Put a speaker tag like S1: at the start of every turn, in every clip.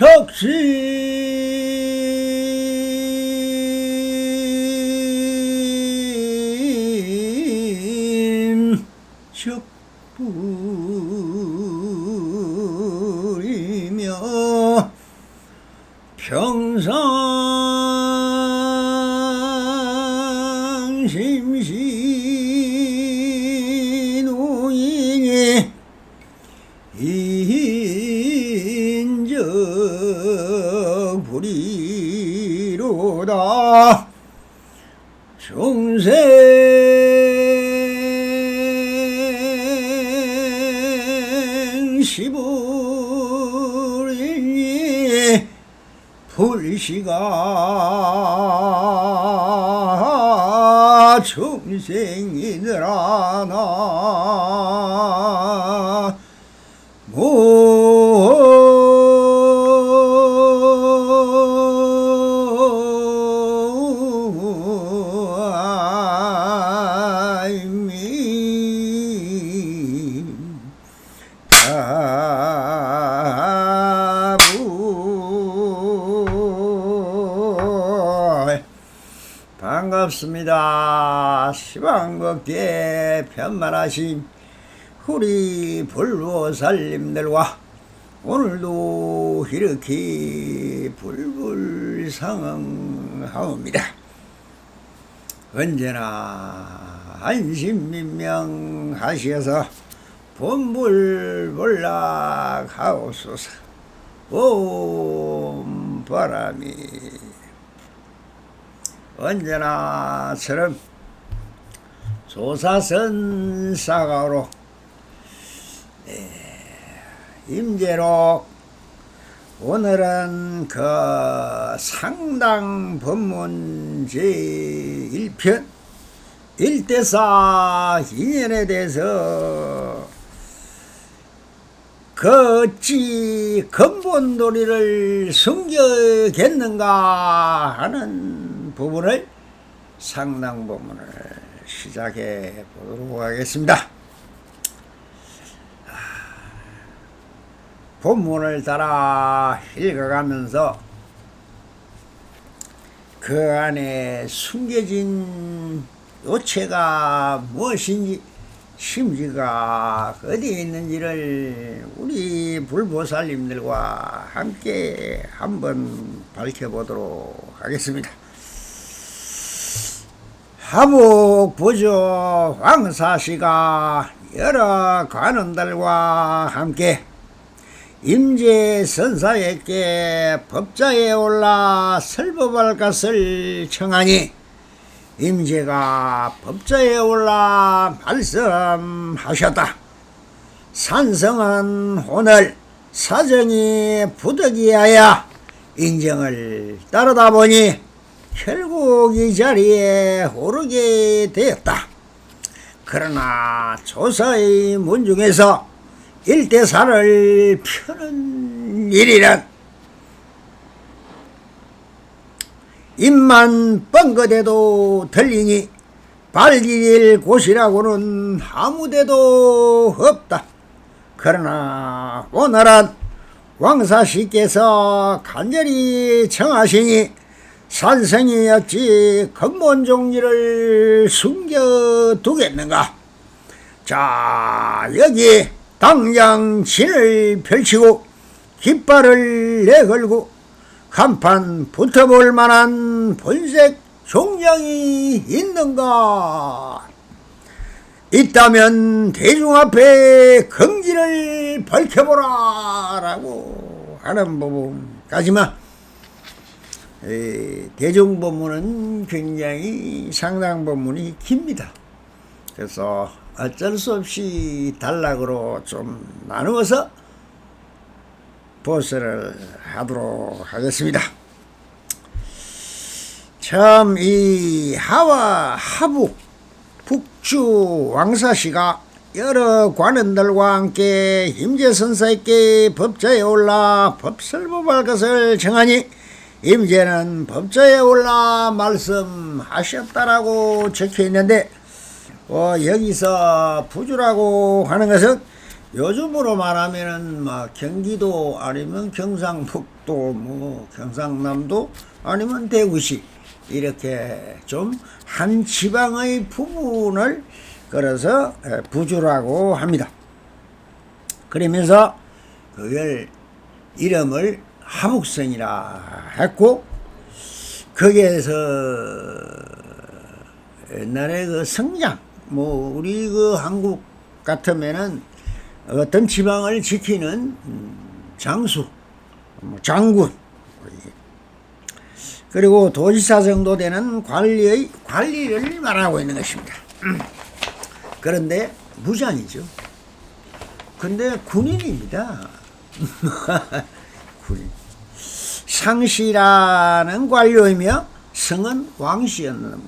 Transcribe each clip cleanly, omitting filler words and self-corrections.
S1: 적신 적부리며 평상심시 노인이 인적불이로다. 중생 시부리니 불시가 중생이더라. 나 반갑습니다. 시방법계 편만하신 우리 불보살님들과 오늘도 이렇게 불불상응하옵니다. 언제나 안심민명하시어서 본불본락하옵소서. 옴 바람이 언제나처럼 조사선사가로 임재록 오늘은 그 상당 법문 제1편 일대사 인연에 대해서 그 어찌 근본도리를 숨겨겠는가 하는 부분을 상당 법문을 시작해 보도록 하겠습니다. 본문을 따라 읽어가면서 그 안에 숨겨진 요체가 무엇인지 심지가 어디에 있는지를 우리 불보살님들과 함께 한번 밝혀보도록 하겠습니다. 하북부조 왕사시가 여러 관원들과 함께 임재선사에게 법자에 올라 설법할 것을 청하니 임재가 법자에 올라 말씀하셨다. 산성은 오늘 사정이 부득이하여 인정을 따르다 보니 결국 이 자리에 오르게 되었다. 그러나 조사의 문 중에서 일대사를 펴는 일이란 입만 뻥긋해도 들리니 발디딜 곳이라고는 아무데도 없다. 그러나 오늘은 왕사씨께서 간절히 청하시니 산성이 어찌 근본종리를 숨겨두겠는가. 자, 여기 당장 진을 펼치고 깃발을 내걸고 간판 붙어볼 만한 본색 종량이 있는가? 있다면 대중 앞에 긍지를 밝혀보라 라고 하는 부분까지만 대중법문은 굉장히 상당 법문이 깁니다. 그래서 어쩔 수 없이 단락으로 좀 나누어서 보스를 하도록 하겠습니다. 참 이 하와 하북 북주 왕사씨가 여러 관원들과 함께 임재선사에게 법자에 올라 법설법할 것을 청하니 임재는 법자에 올라 말씀하셨다라고 적혀있는데 여기서 부주라고 하는 것은 요즘으로 말하면은 경기도 아니면 경상북도 또 뭐 경상남도 아니면 대구시 이렇게 좀 한 지방의 부분을 그래서 부주라고 합니다. 그러면서 그걸 이름을 하북성이라 했고, 거기에서 옛날에 그 성장, 뭐 우리 그 한국 같으면은 어떤 지방을 지키는 장수, 장군, 그리고 도지사 정도 되는 관리를 말하고 있는 것입니다. 그런데 무장이죠. 근데 군인입니다. 군인. 상시라는 관료이며 성은 왕씨였는 것.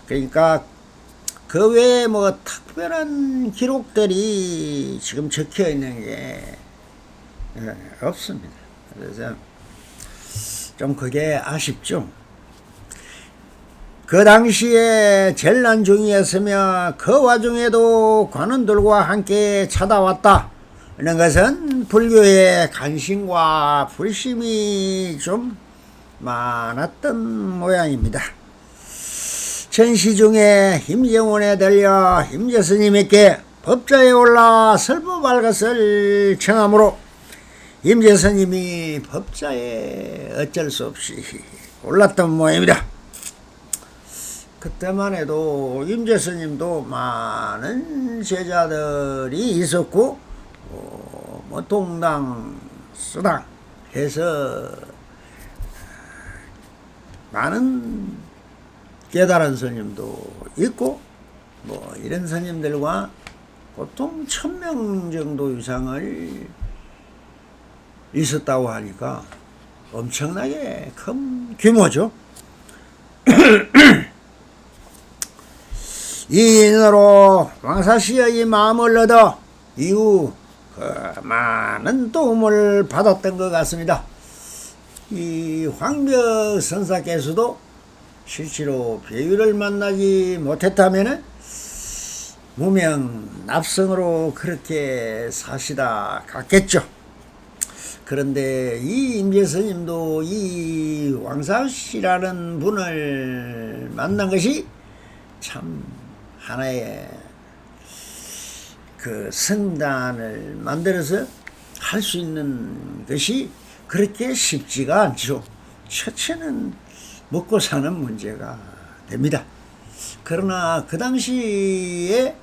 S1: 그러니까 그 외에 뭐 특별한 기록들이 지금 적혀 있는 게 없습니다. 그래서 좀 그게 아쉽죠. 그 당시에 전란 중이었으며 그 와중에도 관원들과 함께 찾아왔다 이런 것은 불교의 관심과 불심이 좀 많았던 모양입니다. 전시 중에 임재원에 들려 임재스님에게 법자에 올라 설법할 것을 청하므로 임재스님이 법자에 어쩔 수 없이 올랐던 모양입니다. 그때만 해도 임재스님도 많은 제자들이 있었고 뭐 동당, 수당 해서 많은 깨달은 스님도 있고 뭐 이런 스님들과 보통 1000명 정도 이상을 있었다고 하니까 엄청나게 큰 규모죠. 이 인으로 왕사씨의 마음을 얻어 이후 그 많은 도움을 받았던 것 같습니다. 이 황벽 선사께서도 실제로 배유를 만나지 못했다면 무명 납성으로 그렇게 사시다 갔겠죠. 그런데 이 임재스님도 이 왕사씨라는 분을 만난 것이 참 하나의 그 성단을 만들어서 할 수 있는 것이 그렇게 쉽지가 않죠. 첫째는 먹고 사는 문제가 됩니다. 그러나 그 당시에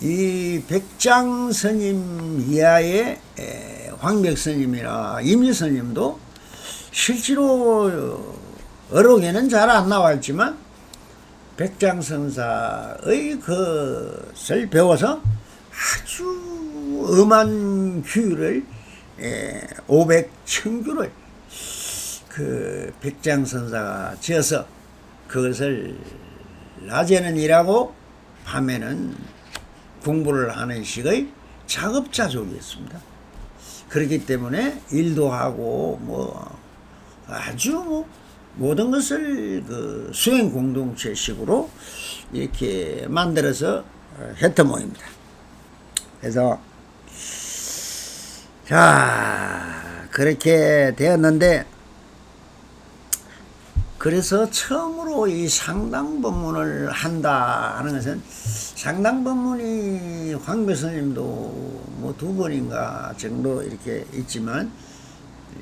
S1: 이 백장 스님 이하의 황벽 스님이나 임지 스님도 실제로 어록에는 잘 안 나왔지만 백장 선사의 그것을 배워서 아주 엄한 규를 500청규를 그 백장 선사가 지어서 그것을 낮에는 일하고 밤에는 공부를 하는 식의 작업자족이었습니다. 그렇기 때문에 일도 하고 뭐 아주 뭐 모든 것을 그 수행 공동체식으로 이렇게 만들어서 했던 모입니다. 그래서 자 그렇게 되었는데, 그래서 처음으로 이 상당법문을 한다 하는 것은, 상당법문이 황벽 스님도 뭐 2번인가 정도 이렇게 있지만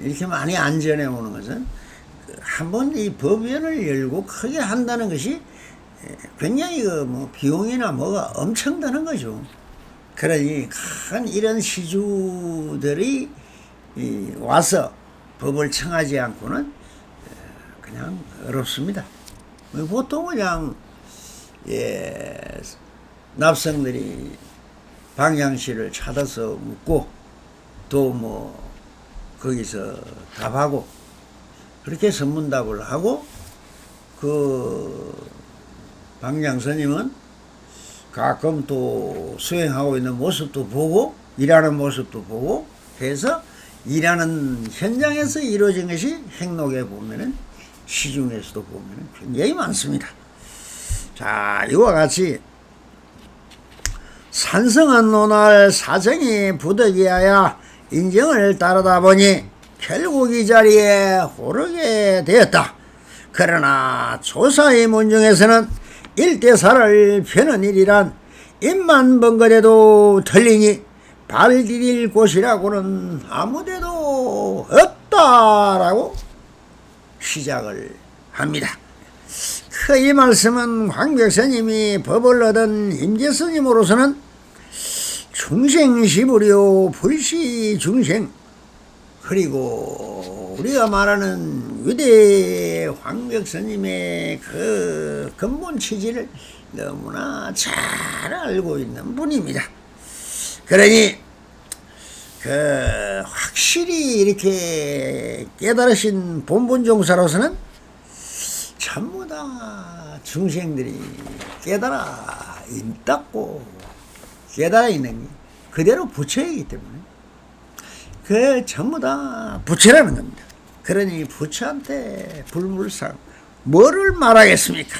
S1: 이렇게 많이 안 전해오는 것은 한번 이 법연을 열고 크게 한다는 것이 굉장히 그 뭐 비용이나 뭐가 엄청 드는 거죠. 그러니 큰 이런 시주들이 와서 법을 청하지 않고는 그냥 어렵습니다. 보통 그냥 납성들이 방향실을 찾아서 묻고 또 뭐 거기서 답하고 그렇게 선문답을 하고, 그 방향 스님은 가끔 또 수행하고 있는 모습도 보고 일하는 모습도 보고 해서 일하는 현장에서 이루어진 것이 행록에 보면은 시중에서도 보면은 굉장히 많습니다. 자, 이와 같이 산성은 오늘 사정이 부득이하여 인정을 따르다 보니 결국 이 자리에 오르게 되었다. 그러나 조사의 문중에서는 일대사를 펴는 일이란 입만 번거려도 틀리니 발 디딜 곳이라고는 아무데도 없다라고 시작을 합니다. 이 말씀은 황백스님이 법을 얻은 임재스님으로서는 중생시부려 불시중생, 그리고 우리가 말하는 위대 황백스님의 그 근본 취지를 너무나 잘 알고 있는 분입니다. 그러니 확실히 이렇게 깨달으신 본분종사로서는 전부 다 중생들이 깨달아 있다고 깨달아 있는 게 그대로 부처이기 때문에 그 전부 다 부처라는 겁니다. 그러니 부처한테 불불상 뭐를 말하겠습니까?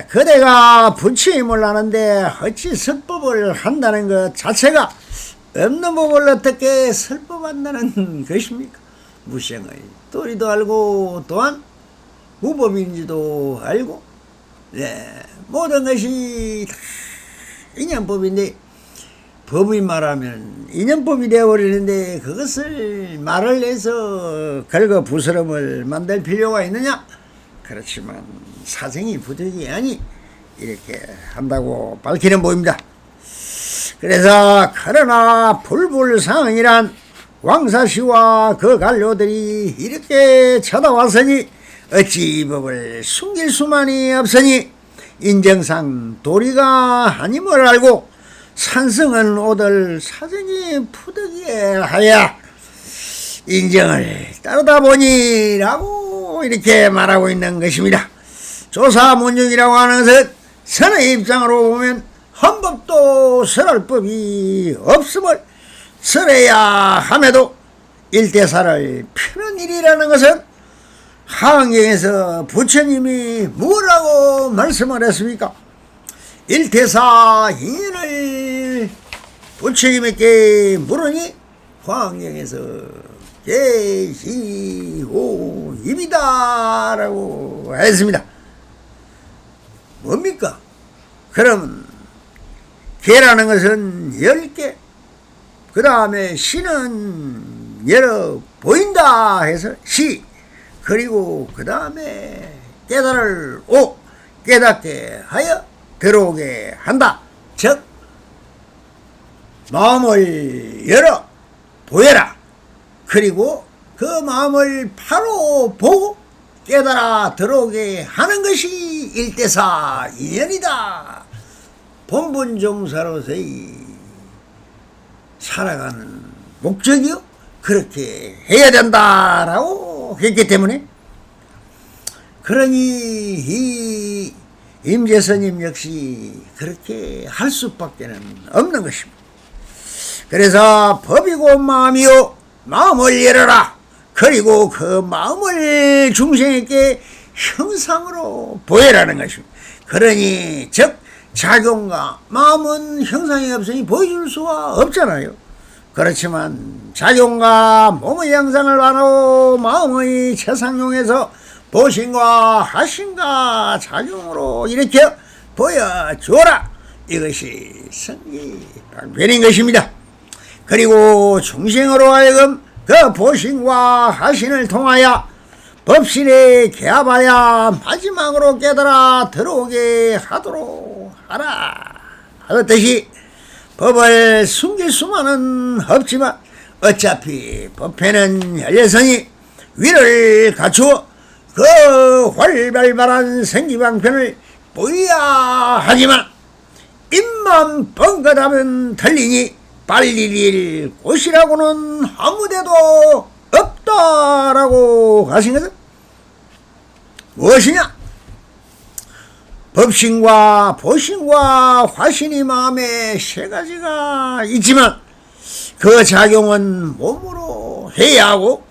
S1: 그대가 부처임을 아는데 어찌 설법을 한다는 것 자체가 없는 법을 어떻게 설법한다는 것입니까? 무생의 도리도 알고 또한 무법인지도 알고, 모든 것이 다 인연법인데 법이 말하면 인연법이 되어버리는데 그것을 말을 해서 긁어 부스럼을 만들 필요가 있느냐? 그렇지만 사정이 부득이하니 이렇게 한다고 밝히는 법입니다. 그래서 그러나 불불상이란 왕사시와 그 관료들이 이렇게 쳐다왔으니 어찌 이 법을 숨길 수만이 없으니 인정상 도리가 아님을 알고 산성은 오들 사정이 부득이하여 인정을 따르다 보니라고 이렇게 말하고 있는 것입니다. 조사문중이라고 하는 것은 선의 입장으로 보면 헌법도 설할 법이 없음을 설해야 함에도 일대사를 펴는 일이라는 것은 하안경에서 부처님이 뭐라고 말씀을 했습니까? 일대사 인연을 부처님에게 물으니 화엄경에서 계시오입니다 라고 했습니다. 뭡니까? 그럼 계라는 것은 10개, 그 다음에 시는 열어 보인다 해서 시, 그리고 그 다음에 깨달을 깨닫게 하여 들어오게 한다. 즉 마음을 열어 보여라. 그리고 그 마음을 바로 보고 깨달아 들어오게 하는 것이 일대사 인연이다. 본분종사로서의 살아가는 목적이요, 그렇게 해야 된다라고 했기 때문에, 그러니 이 임재스님 역시 그렇게 할 수밖에 없는 것입니다. 그래서 법이고 마음이요, 마음을 열어라. 그리고 그 마음을 중생에게 형상으로 보여라는 것입니다. 그러니 즉 작용과 마음은 형상이 없으니 보여줄 수가 없잖아요. 그렇지만 작용과 몸의 형상을 바로 마음의 최상용에서 보신과 하신과 작용으로 일으켜 보여주어라. 이것이 성기방편인 것입니다. 그리고 중생으로 하여금 그 보신과 하신을 통하여 법신에 개합하여 마지막으로 깨달아 들어오게 하도록 하라 하듯이 법을 숨길 수만은 없지만 어차피 법회는 열렸으니 위를 갖추어 그 활발한 생기방편을 보여야 하지만 입만 번긋하면 들리니 빨리 곳이라고는 아무데도 없다라고 하신 것은 무엇이냐? 법신과 보신과 화신이 마음에 세 가지가 있지만 그 작용은 몸으로 해야 하고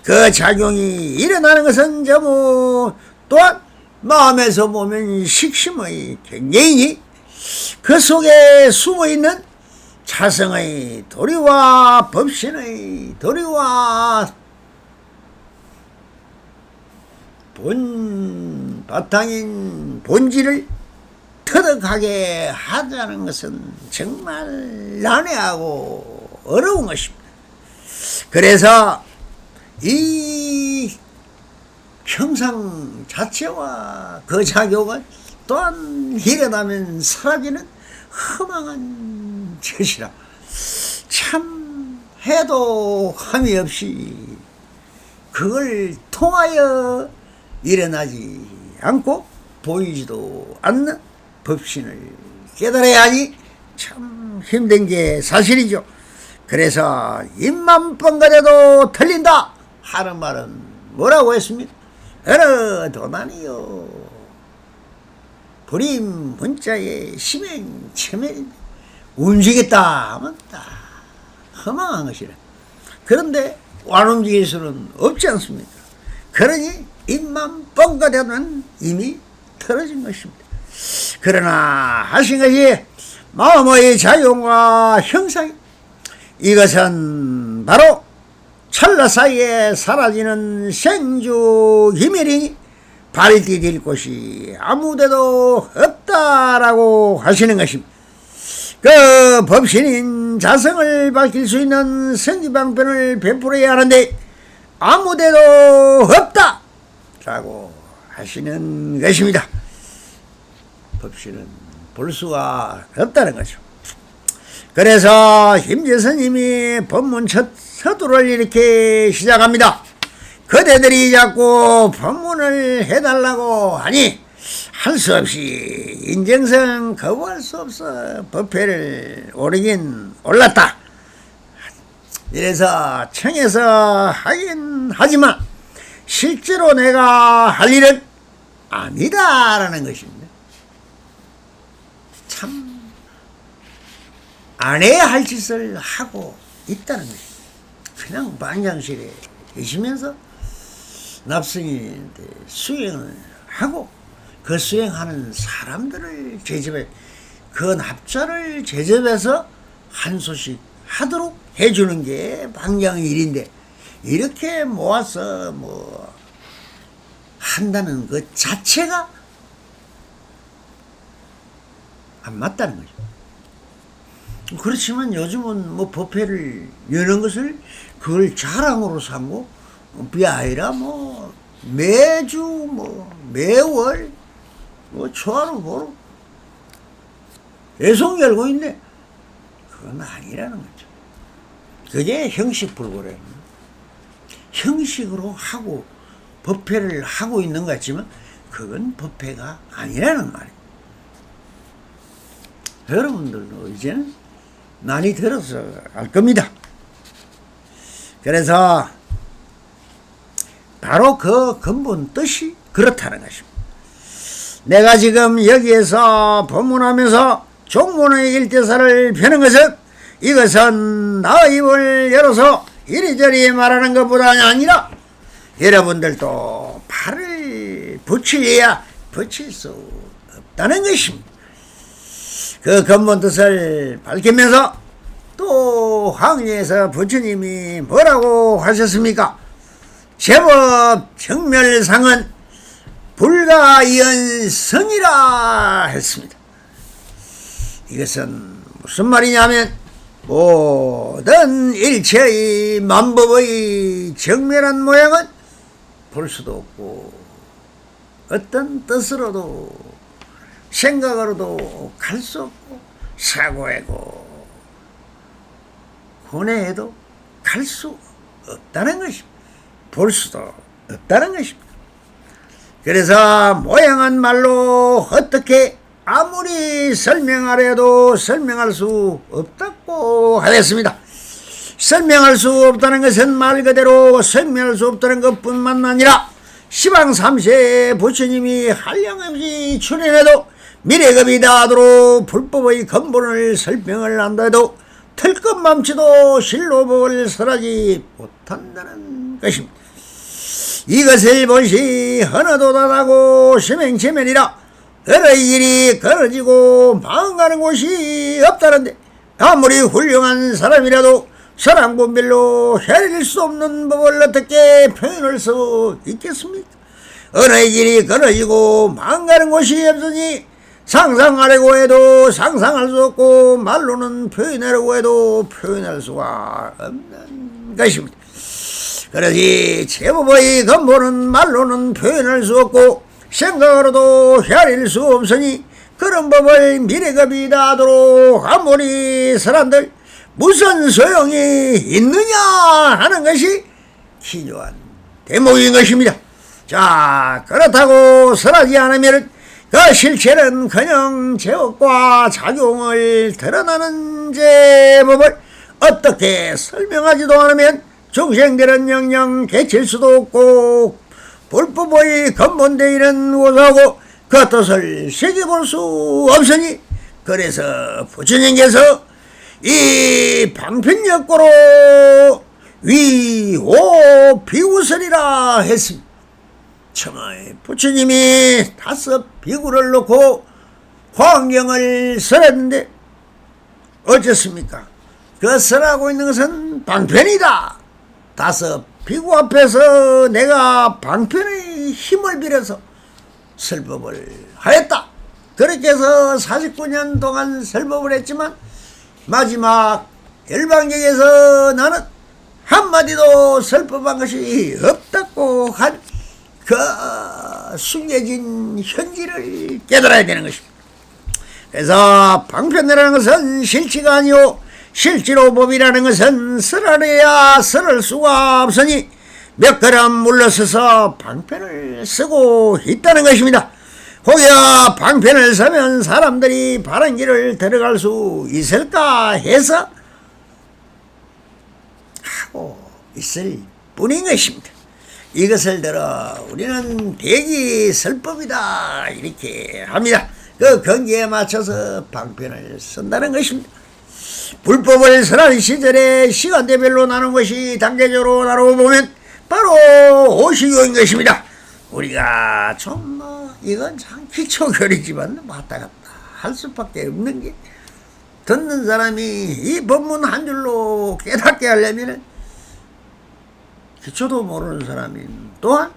S1: 그 작용이 일어나는 것은 전부 또한 마음에서 보면 식심의 경계이니 그 속에 숨어있는 자성의 도리와 법신의 도리와 본 바탕인 본질을 터득하게 하자는 것은 정말 난해하고 어려운 것입니다. 그래서 이 형상 자체와 그 작용은 또한 일어나면 사라지는 허망한 것이라 참 해도 함이 없이 그걸 통하여 일어나지 않고 보이지도 않는 법신을 깨달아야지 참 힘든 게 사실이죠. 그래서 입만 뻥가려도 틀린다 하는 말은 뭐라고 했습니까? 어느 도난이요 불임 문자의 심행 체면인데 움직였다 하면 딱 허망한 것이라. 그런데 안 움직일 수는 없지 않습니까? 그러니 입만 뻥가려는 이미 틀어진 것입니다. 그러나 하신 것이 마음의 작용과 형상, 이것은 바로 찰나 사이에 사라지는 생주 기밀이니 발이 디딜 곳이 아무데도 없다라고 하시는 것입니다. 그 법신인 자성을 밝힐 수 있는 성지방편을 베풀어야 하는데 아무데도 없다 라고 하시는 것입니다. 법신은 볼 수가 없다는 거죠. 그래서 힘재스님이 법문 첫 서두를 이렇게 시작합니다. 그대들이 자꾸 법문을 해달라고 하니 할 수 없이 인정성 거부할 수 없어 법회를 오르긴 올랐다. 이래서 청해서 하긴 하지만 실제로 내가 할 일은 아니다라는 것입니다. 참 안 해야 할 짓을 하고 있다는 것입니다. 그냥 방장실에 계시면서 납승인한테 수행을 하고 그 수행하는 사람들을 제접해 그 납자를 제접해서 한 소씩 하도록 해주는 게 방장의 일인데 이렇게 모아서 뭐 한다는 그 자체가 안 맞다는 거죠. 그렇지만 요즘은 뭐 법회를 여는 것을 그걸 자랑으로 삼고 그게 아니라 뭐 매주 뭐 매월 뭐 초하루 보러 계속 열고 있네. 그건 아니라는 거죠. 그게 형식불고래. 형식으로 하고 법회를 하고 있는 것 같지만 그건 법회가 아니라는 말이에요. 여러분들도 이제는 많이 들어서 알 겁니다. 그래서 바로 그 근본 뜻이 그렇다는 것입니다. 내가 지금 여기에서 법문하면서 종문의 일대사를 펴는 것은 이것은 나의 입을 열어서 이리저리 말하는 것보다 아니라 여러분들도 발을 붙여야 붙일 수 없다는 것입니다. 그 근본 뜻을 밝히면서 또 황리에서 부처님이 뭐라고 하셨습니까? 제법 정멸상은 불가이언성이라 했습니다. 이것은 무슨 말이냐면 모든 일체의 만법의 정멸한 모양은 볼 수도 없고 어떤 뜻으로도 생각으로도 갈 수 없고 사고해고 고뇌해도 갈 수 없다는 것입니다. 볼 수도 없다는 것입니다. 그래서 모양한 말로 어떻게 아무리 설명하려도 설명할 수 없다고 하였습니다. 설명할 수 없다는 것은 말 그대로 설명할 수 없다는 것뿐만 아니라 시방 3세 부처님이 한량없이 출연해도 미래급이 다하도록 불법의 근본을 설명을 한다 해도 털끝맘치도 실로법을 설하지 못한다는 것입니다. 이것을 본시 헌어도단하고 심행체면이라 걸어의 길이 걸어지고 망가는 곳이 없다는데 아무리 훌륭한 사람이라도 사랑분별로 헤아릴 수 없는 법을 어떻게 표현할 수 있겠습니까? 언어의 길이 걸어지고 망가는 곳이 없으니 상상하려고 해도 상상할 수 없고 말로는 표현하려고 해도 표현할 수가 없는 것입니다. 그러지 제법의 근본은 말로는 표현할 수 없고 생각으로도 헤아릴 수 없으니 그런 법을 미래급이다 하도록 아무리 사람들 무슨 소용이 있느냐 하는 것이 기묘한 대목인 것입니다. 자, 그렇다고 설하지 않으면 그 실체는 그냥 제약과 작용을 드러나는 제법을 어떻게 설명하지도 않으면 중생들은 영영 개칠 수도 없고 불법의 근본되어있는 무엇하고 그 뜻을 새겨볼 수 없으니 그래서 부처님께서 이 방편역고로 위오 비구설이라 했습니다. 청하에 부처님이 5 비구를 놓고 화엄경을 설했는데 어쨌습니까? 그 설하고 있는 것은 방편이다. 5 비구 앞에서 내가 방편의 힘을 빌어서 설법을 하였다. 그렇게 해서 49년 동안 설법을 했지만 마지막 열방경에서 나는 한마디도 설법한 것이 없다고 한 그 숨겨진 현지를 깨달아야 되는 것입니다. 그래서 방편이라는 것은 실치가 아니오 실지로 법이라는 것은 설하려야 설할 수가 없으니 몇 걸음 물러서서 방편을 쓰고 있다는 것입니다. 혹여 방편을 서면 사람들이 바른 길을 들어갈 수 있을까 해서 하고 있을 뿐인 것입니다. 이것을 들어 우리는 대기설법이다 이렇게 합니다. 그 경기에 맞춰서 방편을 쓴다는 것입니다. 불법을 설하는 시절에 시간대별로 나눈 것이 단계적으로 나누어 보면 바로 오시교인 것입니다. 우리가 좀 이건 참 기초교리지만 왔다 갔다 할 수밖에 없는 게 듣는 사람이 이 법문 한 줄로 깨닫게 하려면 기초도 모르는 사람이 또한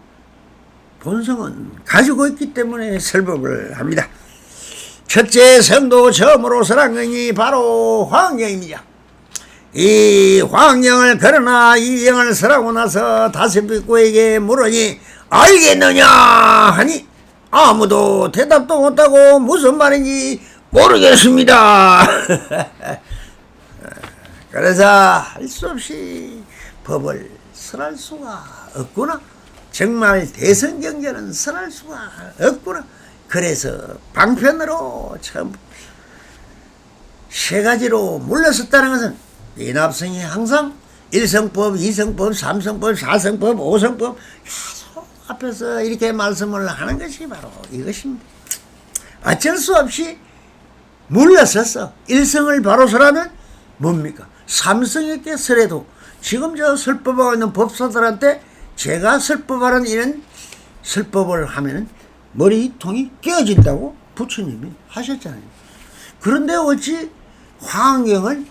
S1: 본성은 가지고 있기 때문에 설법을 합니다. 첫째 성도 처음으로 설한 것이 바로 화엄경입니다. 이 화엄경을 그러나 이 경을 설하고 나서 5 비구에게 물으니 알겠느냐 하니 아무도 대답도 못하고 무슨 말인지 모르겠습니다. 그래서 할 수 없이 법을 설할 수가 없구나. 정말 대성경전은 설할 수가 없구나. 그래서 방편으로 처음 3가지로 물러섰다는 것은 이 납성이 항상 1성법, 2성법, 3성법, 4성법, 5성법 계속 앞에서 이렇게 말씀을 하는 것이 바로 이것입니다. 어쩔 수 없이 물러서서 1성을 바로 설하면 뭡니까? 3성에게 설해도 지금 저 설법하고 있는 법사들한테 제가 설법하는 이런 설법을 하면 머리통이 깨어진다고 부처님이 하셨잖아요. 그런데 어찌 화엄경을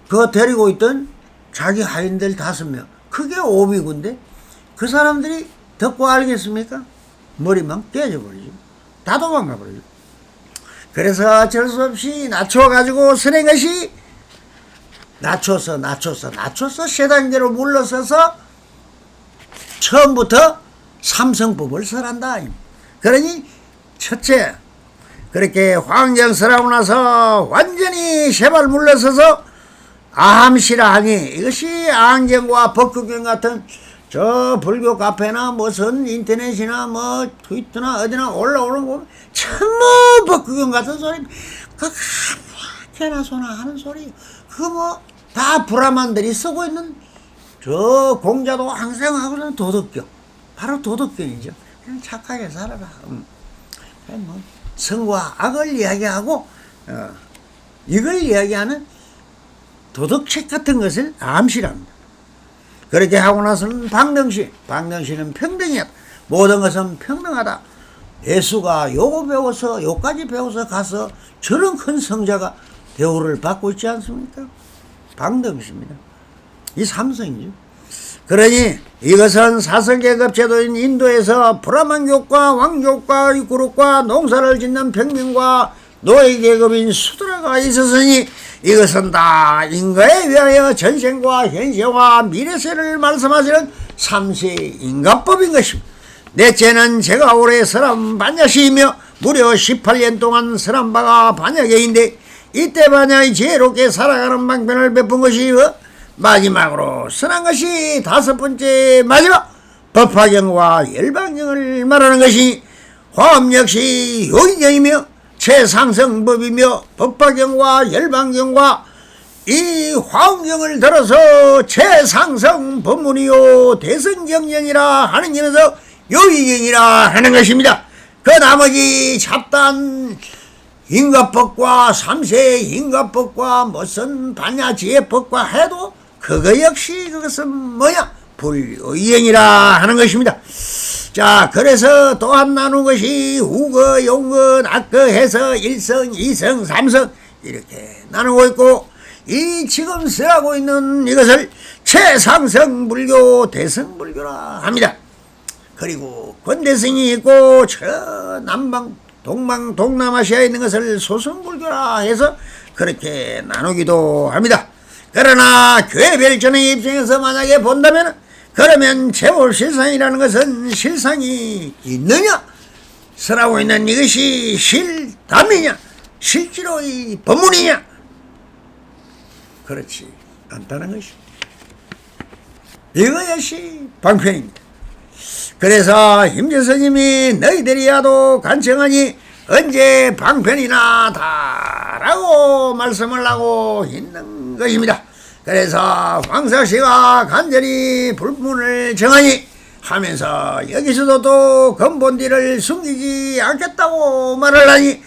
S1: 그 데리고 있던 자기 하인들 5명 그게 5비구인데 그 사람들이 듣고 알겠습니까? 머리만 깨져 버리죠. 다 도망가 버리죠. 그래서 어쩔 수 없이 낮춰가지고 설한 것이 낮춰서 3단계로 물러서서 처음부터 3성법을 설한다. 그러니 첫째 그렇게 화엄경 설하고 나서 완전히 세발 물러서서 아함시라하니 이것이 아함경과 법규경 같은 저 불교 카페나 무슨 인터넷이나 뭐 트위터나 어디나 올라오는 거 보면 참뭐 법규경 같은 소리 그 개나 소나 하는 소리 그거 뭐 다 브라만들이 쓰고 있는 저 공자도 항상 하고는 도덕경 바로 도덕경이죠. 그냥 착하게 살아라. 뭐 성과 악을 이야기하고 이걸 이야기하는 도덕책 같은 것을 암시랍니다. 그렇게 하고 나서는 방정신은 평등이었다. 모든 것은 평등하다. 예수가 요거 배워서 요까지 배워서 가서 저런 큰 성자가 대우를 받고 있지 않습니까? 방정식입니다. 이 삼성이죠. 그러니 이것은 사설계급 제도인 인도에서 브라만교과 왕교과 그룹과 농사를 짓는 평민과 노예계급인 수드라가 있었으니 이것은 다 인가에 위하여 전생과 현세와 미래세를 말씀하시는 3세 인가법인 것입니다. 넷째는 제가 올해 30반야시이며 무려 18년 동안 30바가 반야계인데 이때 반야의 지혜롭게 살아가는 방편을 베푼 것이 마지막으로 선한 것이 5번째 마지막 법화경과 열방경을 말하는 것이 화엄 역시 요인경이며 최상승법이며 법화경과 열방경과 이 화엄경을 들어서 최상승 법문이요 대승경전이라 하는 점에서 요인경이라 하는 것입니다. 그 나머지 잡단 인가법과 3세 인가법과 무슨 반야지혜법과 해도 그거 역시 그것은 뭐냐 불요이행이라 하는 것입니다. 자, 그래서 또한 나눈 것이 우거, 용거, 낙거 해서 1성, 2성, 3성 이렇게 나누고 있고 이 지금 쓰라고 있는 이것을 최상승 불교, 대승 불교라 합니다. 그리고 권대승이 있고 저 남방, 동방, 동남아시아에 있는 것을 소승불교라 해서 그렇게 나누기도 합니다. 그러나 교회별전의 입장에서 만약에 본다면 그러면 재월실상이라는 것은 실상이 있느냐? 설하고 있는 이것이 실담이냐? 실제로 이 법문이냐? 그렇지 않다는 것이 이것이 방편입니다. 그래서 힘재스님이 너희들이야도 간청하니 언제 방편이나 다라고 말씀을 하고 있는 것입니다. 그래서 황사씨가 간절히 불문을 정하니 하면서 여기서도 또 근본디를 숨기지 않겠다고 말을 하니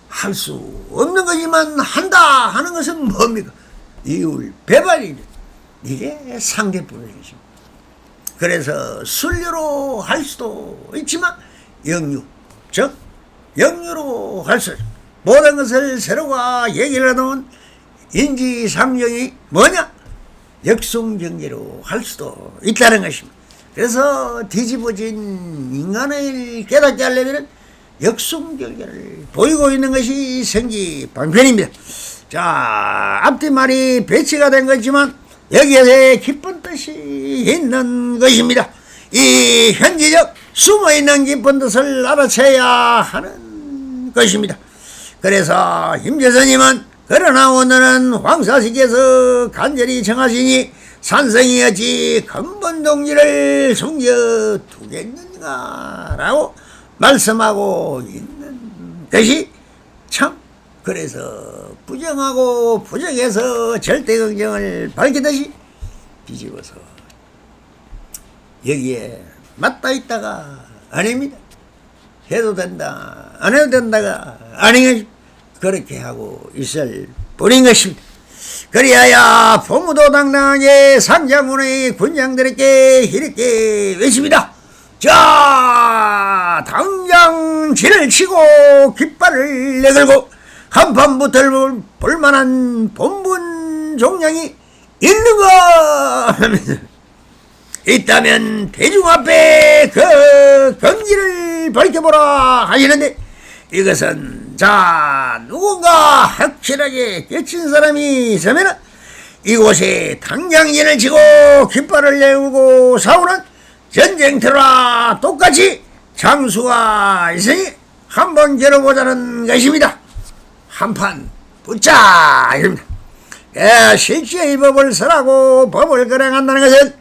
S1: 할 수 없는 거지만 한다 하는 것은 뭡니까? 이율 배반이죠. 이게 상대법인 것입니다. 그래서 순료로 할 수도 있지만 영유, 즉 영유로 할 수 모든 것을 서로가 얘기를 하면 인지상정이 뭐냐? 역성경계로 할 수도 있다는 것입니다. 그래서 뒤집어진 인간을 깨닫게 하려면 역성경계를 보이고 있는 것이 생기방편입니다. 자, 앞뒤 말이 배치가 된 거지만 여기에 깊은 뜻이 있는 것입니다. 이 현지적 숨어있는 깊은 뜻을 알아채야 하는 것입니다. 그래서 힘재선님은 그러나 오늘은 황사식에서 간절히 정하시니 산성이 어찌 근본동지를 숨겨두겠는가 라고 말씀하고 있는 것이 참 그래서 부정하고 부정해서 절대긍정을 밝히듯이 뒤집어서 여기에 맞다 있다가 아닙니다. 해도 된다 안 해도 된다가 아닌 그렇게 하고 있을 뿐인 것입니다. 그리하여 법무도 당당하게 상장군의 군장들에게 이렇게 외칩니다. 자, 당장 진을 치고 깃발을 내걸고 한판 붙을 볼만한 본분 종량이 있는가 하면서 있다면 대중 앞에 그 경지를 밝혀보라 하시는데 이것은 자 누군가 확실하게 깨친 사람이 있으면 이곳에 당장진을 치고 깃발을 내고 싸우는 전쟁터와 똑같이 장수가 있으니 한번 겨뤄보자는 것입니다. 한판 붙자 이럽니다. 실제 이 법을 설하고 법을 거행한다는 것은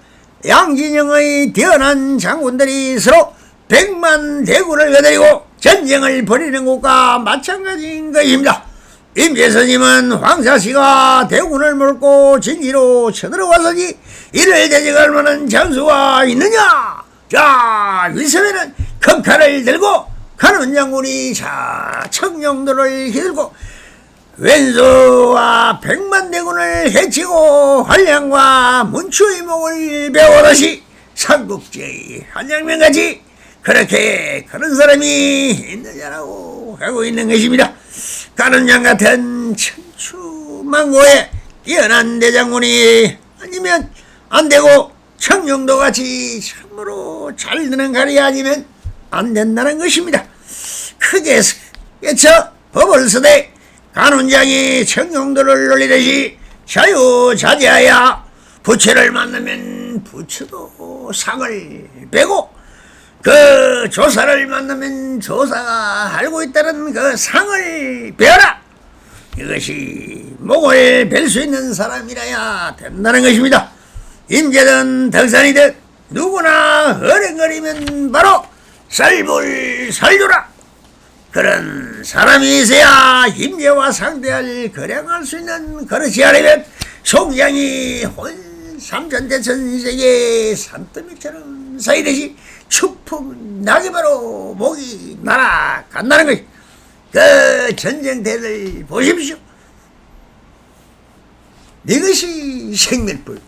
S1: 양진영의 뛰어난 장군들이 서로 100만 대군을 거느리고 전쟁을 벌이는 것과 마찬가지인 것입니다. 임재선님은 황사씨가 대군을 몰고 진지로 쳐들어와서니 이를 대적할 만한 장수가 있느냐? 자, 위성에는 큰 칼을 들고 가는 장군이 자 청룡들을 휘들고 왼수와 백만대군을 해치고 한량과 문추의 목을 베오듯이 삼국지의 한양면같이 그렇게 그런 사람이 있느냐라고 하고 있는 것입니다. 가는양 같은 천추만고의 뛰어난 대장군이 아니면 안되고 청룡도같이 참으로 잘 드는 칼이 아니면 안된다는 것입니다. 크게 깨쳐 법을 쓰되 간운장이 청룡도를 놀리듯이 자유자재하여 부처를 만나면 부처도 상을 베고 그 조사를 만나면 조사가 알고 있다는 그 상을 베어라. 이것이 목을 벨 수 있는 사람이라야 된다는 것입니다. 임재든 덕산이든 누구나 어른거리면 바로 쌀불살주라. 그런 사람이 있어야 임재와 상대할 거량할 수 있는. 그렇지 않으면 송장이 혼 삼천대천세계 산더미처럼 쌓이듯이 추풍 낙엽으로 목이 날아간다는 것이 그 전쟁터를 보십시오. 이것이 생멸법,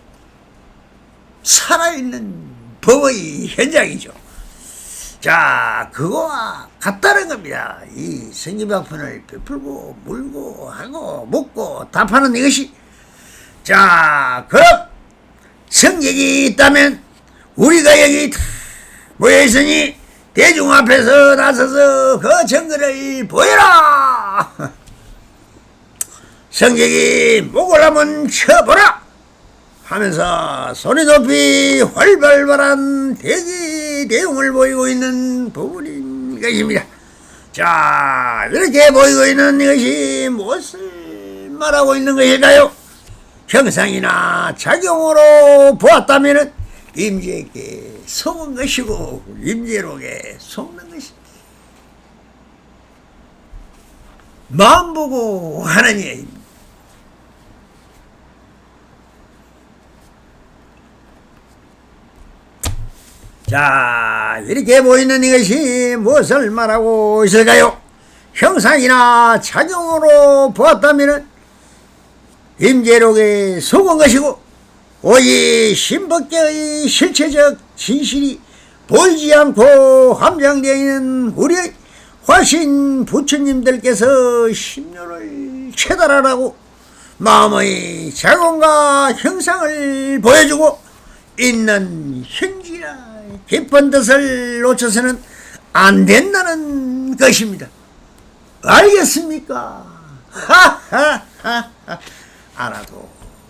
S1: 살아있는 법의 현장이죠. 자, 그거와 같다는 겁니다. 이 성기박편을 베풀고 물고 하고 먹고 답하는 이것이. 자, 그럼 성격이 있다면 우리가 여기 모여있으니 대중 앞에서 나서서 그 정글을 보여라. 성격이 목을 한번 쳐보라 하면서 소리 높이 활발한 대용을 보이고 있는 부분인 것입니다. 자, 이렇게 보이고 있는 이것이 무엇을 말하고 있는 것일까요? 형상이나 작용으로 보았다면 임재에게 속은 것이고 임재록에 속는 것이 마음 보고 하는 일입니다. 자, 이렇게 보이는 이것이 무엇을 말하고 있을까요? 형상이나 작용으로 보았다면 임재록에 속은 것이고 오직 신법계의 실체적 진실이 보이지 않고 함장되어 있는 우리의 화신 부처님들께서 심료를 체달하라고 마음의 작용과 형상을 보여주고 있는 현지나 깊은 뜻을 놓쳐서는 안 된다는 것입니다. 알겠습니까? 하하하하. 알아도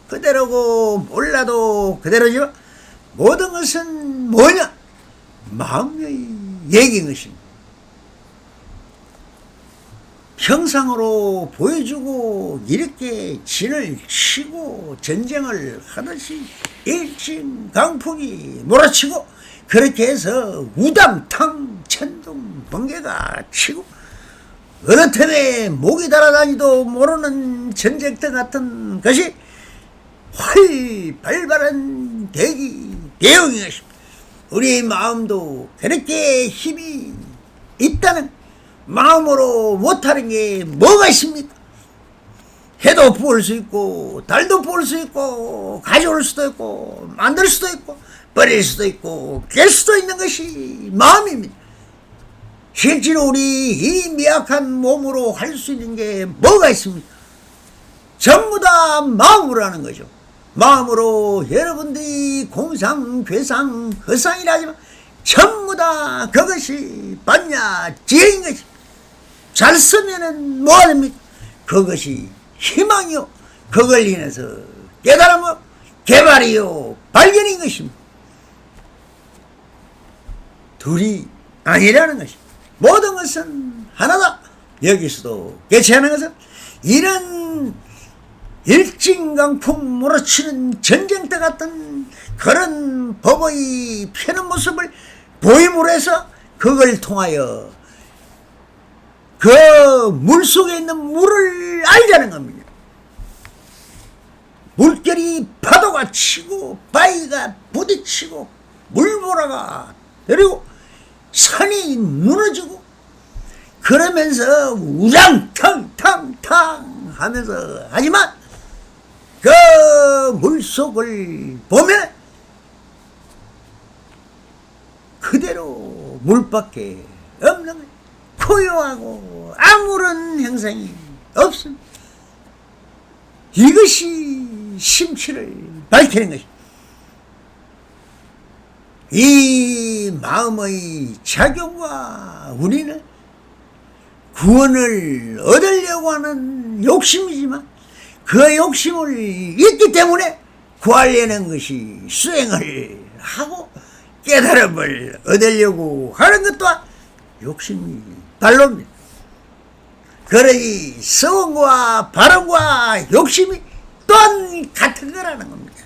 S1: 그대로고 몰라도 그대로지만 모든 것은 뭐냐? 마음의 얘기인 것입니다. 형상으로 보여주고 이렇게 진을 치고 전쟁을 하듯이 일진강풍이 몰아치고 그렇게 해서 우당탕 천둥 번개가 치고 어느 틈에 목이 달아다니도 모르는 전쟁터 같은 것이 활발한 대용인 것입니다. 우리 마음도 그렇게 힘이 있다는 마음으로 못하는 게 뭐가 있습니까? 해도 부을 수 있고 달도 부을 수 있고 가져올 수도 있고 만들 수도 있고 버릴 수도 있고 깰 수도 있는 것이 마음입니다. 실제로 우리 이 미약한 몸으로 할 수 있는 게 뭐가 있습니까? 전부 다 마음으로 하는 거죠. 마음으로 여러분들이 공상, 괴상, 허상이라 하지만 전부 다 그것이 반야지혜인 것이. 잘 쓰면은 뭐가 됩니까? 그것이 희망이요. 그걸 인해서 깨달음은 개발이요. 발견인 것입니다. 둘이 아니라는 것입니다. 모든 것은 하나다. 여기서도 개최하는 것은 이런 일진강풍 몰아치는 전쟁터 같은 그런 법의 펴는 모습을 보임으로 해서 그걸 통하여 그 물속에 있는 물을 알자는 겁니다. 물결이 파도가 치고 바위가 부딪히고 물보라가 내리고 산이 무너지고 그러면서 우당탕탕탕 하면서 하지만 그 물속을 보면 그대로 물밖에 없는 고요하고 아무런 형상이 없습니다. 이것이 심취를 밝히는 것입니다. 이 마음의 작용과 우리는 구원을 얻으려고 하는 욕심이지만 그 욕심을 잊기 때문에 구하려는 것이 수행을 하고 깨달음을 얻으려고 하는 것 또한 욕심이 발로입니다. 그러니 서원과 발언과 욕심이 또한 같은 거라는 겁니다.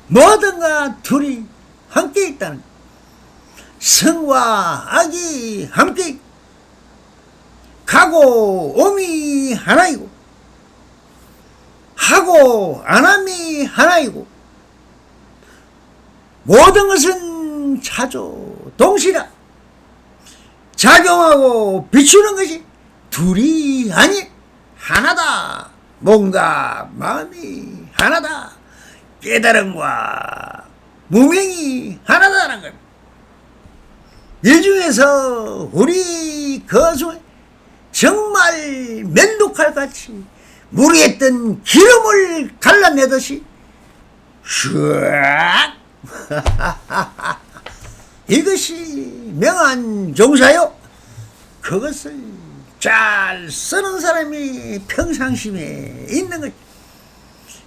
S1: 뭐든가 둘이 함께 있다는 것. 성과 악이 함께 있고 가고 옴이 하나이고 하고 안함이 하나이고 모든 것은 차조 동시라 작용하고 비추는 것이 둘이 아닌 하나다. 몸과 마음이 하나다. 깨달음과 무명이 하나다라는 겁니다. 이 중에서 우리 그 중에 정말 면도칼같이 무리했던 기름을 갈라내듯이 슉 이것이 명한 종사요. 그것을 잘 쓰는 사람이 평상심에 있는 거지.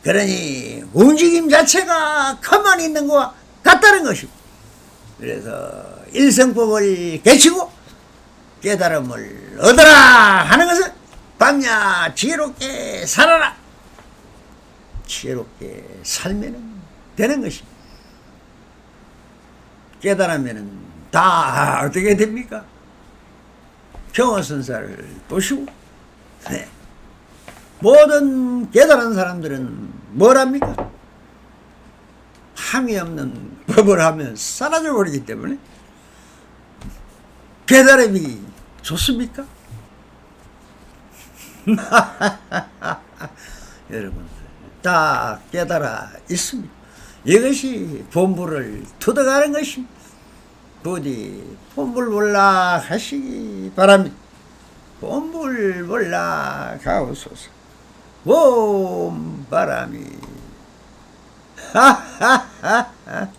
S1: 그러니 움직임 자체가 가만히 있는 것과 같다는 것이고, 그래서 일성법을 개치고 깨달음을 얻어라 하는 것은 밤야 지혜롭게 살아라. 지혜롭게 살면 되는 것입니다. 깨달으면 다 어떻게 됩니까? 경어선사를 보시고, 네. 모든 깨달은 사람들은 뭐랍니까? 함이 없는 법을 하면 사라져 버리기 때문에 깨달음이 좋습니까? 여러분들 다 깨달아 있습니다. 이것이 본부를 투득하는 것입니다. 부디 본불몰라 하시기 바랍니다. 본불몰라 가옵소서. 봄바람이 하하하하